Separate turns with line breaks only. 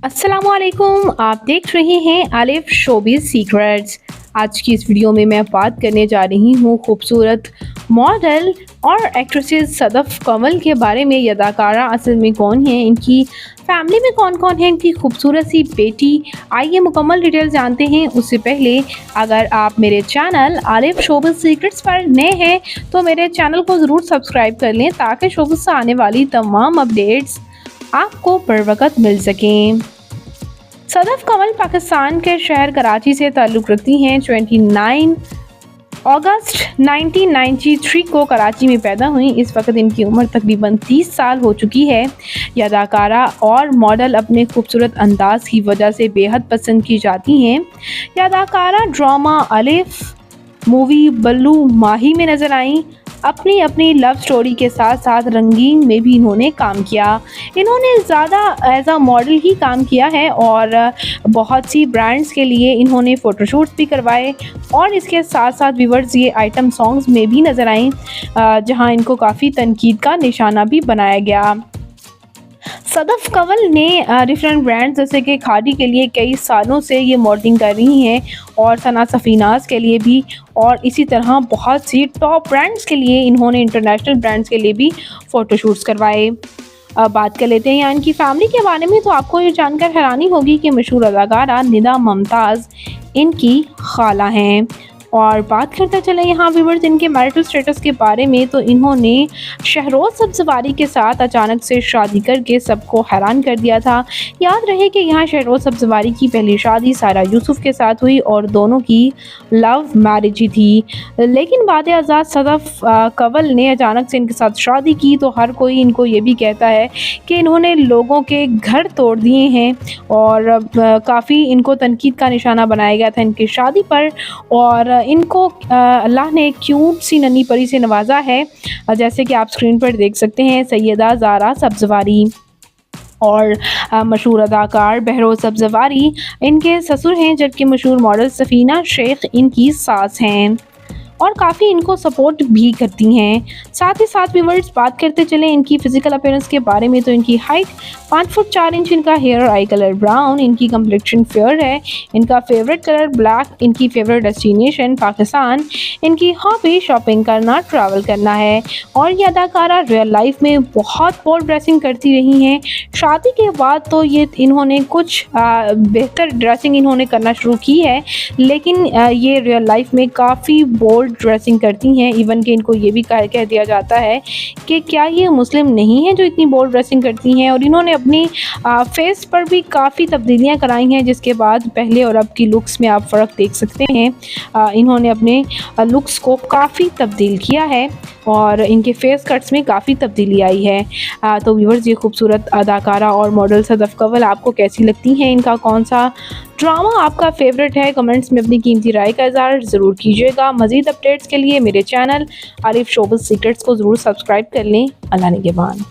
अस्सलामुअलैकुम, आप देख रहे हैं आलिफ शोबिज़ सीक्रेट्स। आज की इस वीडियो में मैं बात करने जा रही हूँ खूबसूरत मॉडल और एक्ट्रेसेस सदफ़ कमल के बारे में। ये अदाकारा असल में कौन है, इनकी फैमिली में कौन कौन है, इनकी खूबसूरत सी बेटी। आइए मुकम्मल डिटेल जानते हैं। उससे पहले अगर आप मेरे चैनल आलिफ शोबिज़ सीक्रेट्स पर नए हैं तो मेरे चैनल को ज़रूर सब्सक्राइब कर लें ताकि शोबिज़ से आने वाली तमाम अपडेट्स आपको बर वक़्त मिल सकें। सदफ़ कमल पाकिस्तान के शहर कराची से ताल्लुक़ रखती हैं। 29 अगस्त 1993 को कराची में पैदा हुई। इस वक्त इनकी उम्र तकरीबन 30 साल हो चुकी है। यह अदाकारा और मॉडल अपने खूबसूरत अंदाज़ की वजह से बेहद पसंद की जाती हैं। यह अदाकारा ड्रामा अलिफ, मूवी बल्लू माही में नज़र आईं। अपनी अपनी लव स्टोरी के साथ साथ रंगीन में भी इन्होंने काम किया। इन्होंने ज़्यादा एज अ मॉडल ही काम किया है और बहुत सी ब्रांड्स के लिए इन्होंने फ़ोटोशूट्स भी करवाए और इसके साथ साथ व्यूअर्स ये आइटम सॉन्ग्स में भी नज़र आईं, जहां इनको काफ़ी तनकीद का निशाना भी बनाया गया। सदफ़ कमल ने डिफरेंट ब्रांड्स जैसे कि खादी के लिए कई सालों से ये मॉडलिंग कर रही हैं और सना सफ़ीनाज़ के लिए भी, और इसी तरह बहुत सी टॉप ब्रांड्स के लिए इन्होंने इंटरनेशनल ब्रांड्स के लिए भी फ़ोटोशूट्स करवाए। अब बात कर लेते हैं यहाँ इनकी फैमिली के बारे में, तो आपको ये जानकर हैरानी होगी कि मशहूर अदाकारा निदा मुमताज़ इनकी खाला हैं। और बात करते चले यहाँ व्यूअर्स इनके मैरिटल स्टेटस के बारे में, तो इन्होंने शहरोज़ सब्ज़वारी के साथ अचानक से शादी करके सबको हैरान कर दिया था। याद रहे कि यहाँ शहरोज़ सब्ज़वारी की पहली शादी सारा यूसुफ के साथ हुई और दोनों की लव मैरिज ही थी, लेकिन बाद आज़ाद सदफ़ कमल ने अचानक से इनके साथ शादी की। तो हर कोई इनको ये भी कहता है कि इन्होंने लोगों के घर तोड़ दिए हैं और काफ़ी इनको तनकीद का निशाना बनाया गया था इनकी शादी पर। और इनको अल्लाह ने क्यूट सी नन्ही परी से नवाजा है, जैसे कि आप स्क्रीन पर देख सकते हैं, सैयदा ज़ारा सब्ज़वारी। और मशहूर अदाकार बहरोज़ सब्ज़वारी इनके ससुर हैं, जबकि मशहूर मॉडल सफ़ीना शेख इनकी सास हैं और काफ़ी इनको सपोर्ट भी करती हैं। साथ ही साथ व्यूअर्स बात करते चलें इनकी फ़िज़िकल अपीयरेंस के बारे में, तो इनकी हाइट 5 फुट 4 इंच, इनका हेयर और आई कलर ब्राउन, इनकी कम्प्लेक्शन फेयर है, इनका फेवरेट कलर ब्लैक, इनकी फेवरेट डेस्टिनेशन पाकिस्तान, इनकी हॉबी शॉपिंग करना, ट्रैवल करना है। और ये अदाकारा रियल लाइफ में बहुत बोल्ड ड्रेसिंग करती रही हैं। शादी के बाद तो ये इन्होंने कुछ बेहतर ड्रेसिंग इन्होंने करना शुरू की है, लेकिन ये रियल लाइफ में काफ़ी बोल्ड ड्रेसिंग करती हैं। इवन कि इनको ये भी कह दिया जाता है कि क्या ये मुस्लिम नहीं है जो इतनी बोल्ड ड्रेसिंग करती हैं। और इन्होंने अपनी फेस पर भी काफ़ी तब्दीलियां कराई हैं, जिसके बाद पहले और अब की लुक्स में आप फ़र्क देख सकते हैं। इन्होंने अपने लुक्स को काफ़ी तब्दील किया है और इनके फेस कट्स में काफ़ी तब्दीली आई है। तो व्यूअर्स ये खूबसूरत अदाकारा और मॉडल सदफ़ कमल आपको कैसी लगती हैं, इनका कौन सा ड्रामा आपका फेवरेट है, कमेंट्स में अपनी कीमती राय का इज़हार ज़रूर कीजिएगा। मज़ीद अपडेट्स के लिए मेरे चैनल आलिफ शोबिज़ सीक्रेट्स को ज़रूर सब्सक्राइब कर लें। अल्लाह निगहबान।